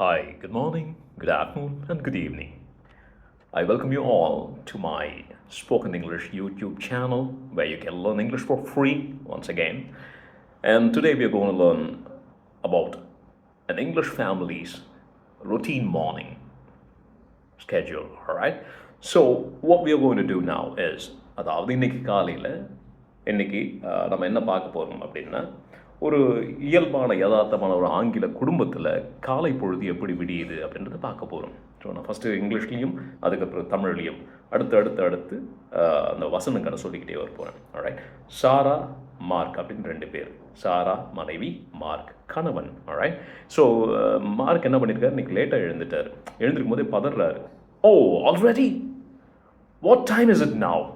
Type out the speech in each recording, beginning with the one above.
Hi, good morning, good afternoon, and good evening. I welcome you all to my Spoken English YouTube channel where you can learn English for free once again. And today we are going to learn about an English family's routine morning schedule. All right. So, what we are going to do now is அதாவது இன்னைக்கு காலையில் இன்னைக்கு நம்ம என்ன பார்க்க போகிறோம் அப்படின்னா ஒரு இயல்பான யதார்த்தமான ஒரு ஆங்கில குடும்பத்தில் காலை பொழுது எப்படி விடியுது அப்படின்றத பார்க்க போகிறோம். ஸோ நான் ஃபஸ்ட்டு இங்கிலீஷ்லேயும் அதுக்கப்புறம் தமிழ்லேயும் அடுத்து அந்த வசனங்களை சொல்லிக்கிட்டே வர போகிறேன். ஆல்ரைட். சாரா மார்க் அப்படின்னு ரெண்டு பேர். சாரா மனைவி, மார்க் கணவன். ஆல்ரைட். ஸோ மார்க் என்ன பண்ணியிருக்காரு, இன்னைக்கு லேட்டாக எழுந்துட்டார். எழுந்திருக்கும் போதே பதறாரு. Oh already, what time is it now?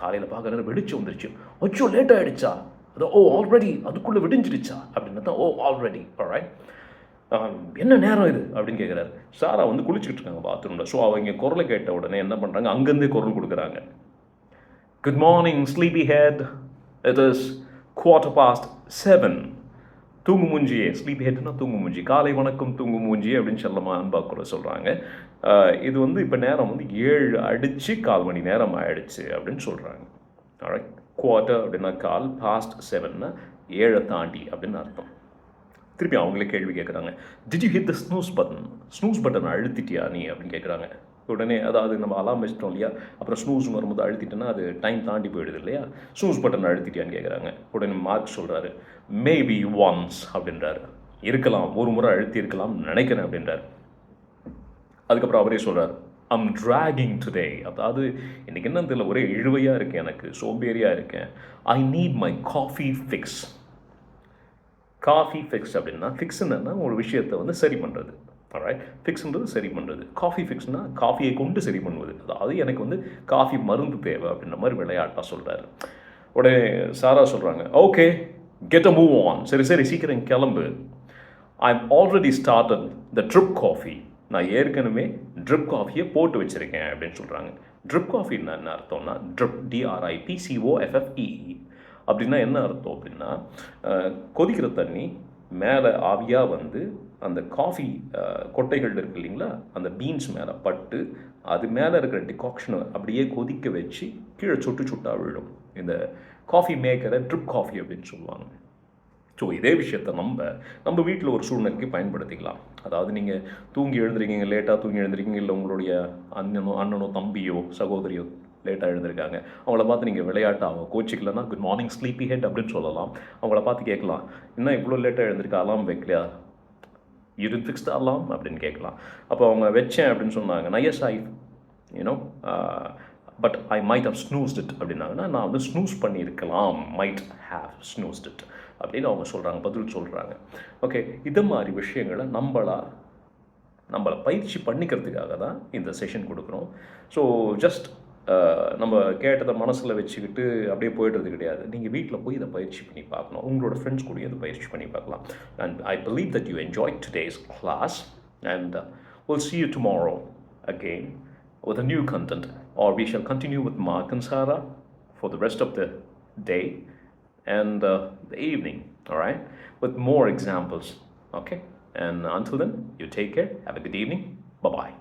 காலையில் பார்க்குறது வெடிச்சு வந்துருச்சு. அச்சோ லேட் ஆகிடுச்சா? அது ஓ ஆல்ரெடி, அதுக்குள்ளே விடிஞ்சிடுச்சா அப்படின்னு தான். ஓ ஆல்ரெடி. ஆல்ரைட். என்ன நேரம் இது அப்படின்னு கேட்குறாரு. சாரா வந்து குளிச்சுக்கிட்டு இருக்காங்க பாத்ரூமில். ஸோ அவங்க குரலை கேட்ட உடனே என்ன பண்ணுறாங்க, அங்கேருந்தே குரல் கொடுக்குறாங்க. Good morning sleepy head, it is 7:15. தூங்கு மூஞ்சியே, ஸ்லீப் ஹெட்னா தூங்கு மூஞ்சி. காலை வணக்கம் தூங்கு மூஞ்சியே அப்படின்னு செல்லமாக அன்பா கூட சொல்கிறாங்க. இது வந்து இப்போ நேரம் வந்து 7 அடித்து 1/4 மணி நேரம் ஆயிடுச்சு அப்படின்னு சொல்கிறாங்க. ஆல்ரைட். குவார்ட்டர் அப்படின்னா கால், பாஸ்ட் 7னா 7 தாண்டி அப்படின்னு அர்த்தம். திருப்பி அவங்களே கேள்வி கேட்குறாங்க. Did you hit the snooze button? Snooze button அழுத்திட்டியா நீ அப்படின்னு கேட்குறாங்க. உடனே அதாவது நம்ம அலாம் வச்சிட்டோம் இல்லையா, அப்புறம் ஸ்னூஸ் வரும்போது அழுத்திட்டோன்னா அது டைம் தாண்டி போயிடுது இல்லையா. ஸ்னூஸ் பட்டன் அழுத்திட்டியான்னு கேட்குறாங்க. உடனே மார்க் சொல்கிறாரு, மேபி ஒன்ஸ் அப்படின்றாரு. இருக்கலாம், ஒரு முறை அழுத்தி இருக்கலாம் நினைக்கிறேன் அப்படின்றார். அதுக்கப்புறம் அவரே சொல்கிறார், ஐம் ட்ராகிங் டுடே. அதாவது இன்றைக்கி என்னன்னு தெரியல, ஒரே இழுவையாக இருக்கேன், எனக்கு சோம்பேறியாக இருக்கேன். I need my coffee fix. Coffee fix அப்படின்னா, ஃபிக்ஸ்ன்னா ஒரு விஷயத்தை வந்து சரி பண்ணுறது. ஆல்ரைட். ஃபிக்ஸ்ன்றது சரி பண்ணுறது. காஃபி ஃபிக்ஸ்னா காஃபியை கொண்டு சரி பண்ணுவது. அதாவது எனக்கு வந்து காஃபி மருந்து தேவை அப்படின்ற மாதிரி விளையாட்டாக சொல்கிறாரு. உடனே சாரா சொல்கிறாங்க, okay get a move on. சரி சீக்கிரம் கிளம்பு. I am already started the trip coffee. நான் ஏற்கனவே ட்ரிப் காஃபியை போட்டு வச்சுருக்கேன் அப்படின்னு சொல்கிறாங்க. ட்ரிப் காஃபின்னா என்ன அர்த்தம்னா, ட்ரிப் DRIPCOFFEE அப்படின்னா என்ன அர்த்தம் அப்படின்னா, கொதிக்கிற தண்ணி மேலே ஆவியாக வந்து அந்த காஃபி கொட்டைகள் இருக்குது இல்லைங்களா, அந்த பீன்ஸ் மேலே பட்டு அது மேலே இருக்கிற டிகாக்ஷனை அப்படியே கொதிக்க வச்சு கீழே சுட்டாக விழும். இந்த காஃபி மேக்கரை ட்ரிப் காஃபி அப்படின்னு சொல்லுவாங்க. ஸோ இதே விஷயத்தை நம்ம வீட்டில் ஒரு சூழ்நிலைக்கு பயன்படுத்திக்கலாம். அதாவது நீங்கள் தூங்கி எழுந்திருக்கீங்க, லேட்டாக தூங்கி எழுந்திருக்கீங்க, இல்லை உங்களுடைய அண்ணனோ தம்பியோ சகோதரியோ லேட்டாக எழுந்திருக்காங்க. அவங்கள பார்த்து நீங்கள் விளையாட்டு அவங்க கோச்சிக்கலன்னா குட் மார்னிங் ஸ்லீப்பி ஹெட் அப்படின்னு சொல்லலாம். அவங்கள பார்த்து கேட்கலாம், என்ன இவ்வளோ லேட்டாக எழுந்திருக்க, அலாம் வைக்கலையா, you did fix the alarm அப்படின்னு கேட்கலாம். அப்போ அவங்க வச்சேன் அப்படின்னு சொன்னாங்கன்னா, yes I you know but I might have snoozed it அப்படின்னாங்கன்னா, நான் வந்து ஸ்னூஸ் பண்ணியிருக்கலாம், மைட் ஹேவ் ஸ்னூஸ்ட் இட் அப்படின்னு அவங்க சொல்கிறாங்க, பதில் சொல்கிறாங்க. ஓகே, இது மாதிரி விஷயங்களை நம்மளை பயிற்சி பண்ணிக்கிறதுக்காக தான் இந்த செஷன் கொடுக்குறோம். ஸோ ஜஸ்ட் நம்ம கேட்டதை மனசில் வச்சுக்கிட்டு அப்படியே போய்டுறது கிடையாது. நீங்கள் வீட்டில் போய் இதை பயிற்சி பண்ணி பார்க்கணும். உங்களோட ஃப்ரெண்ட்ஸ் கூட இதை பயிற்சி பண்ணி பார்க்கலாம். And I believe that you enjoy today's class and we'll see you tomorrow again with a new content, or we shall continue with Mark and Sarah for the rest of the day and the evening, all right, with more examples. Okay, and until then, you take care, have a good evening, bye bye.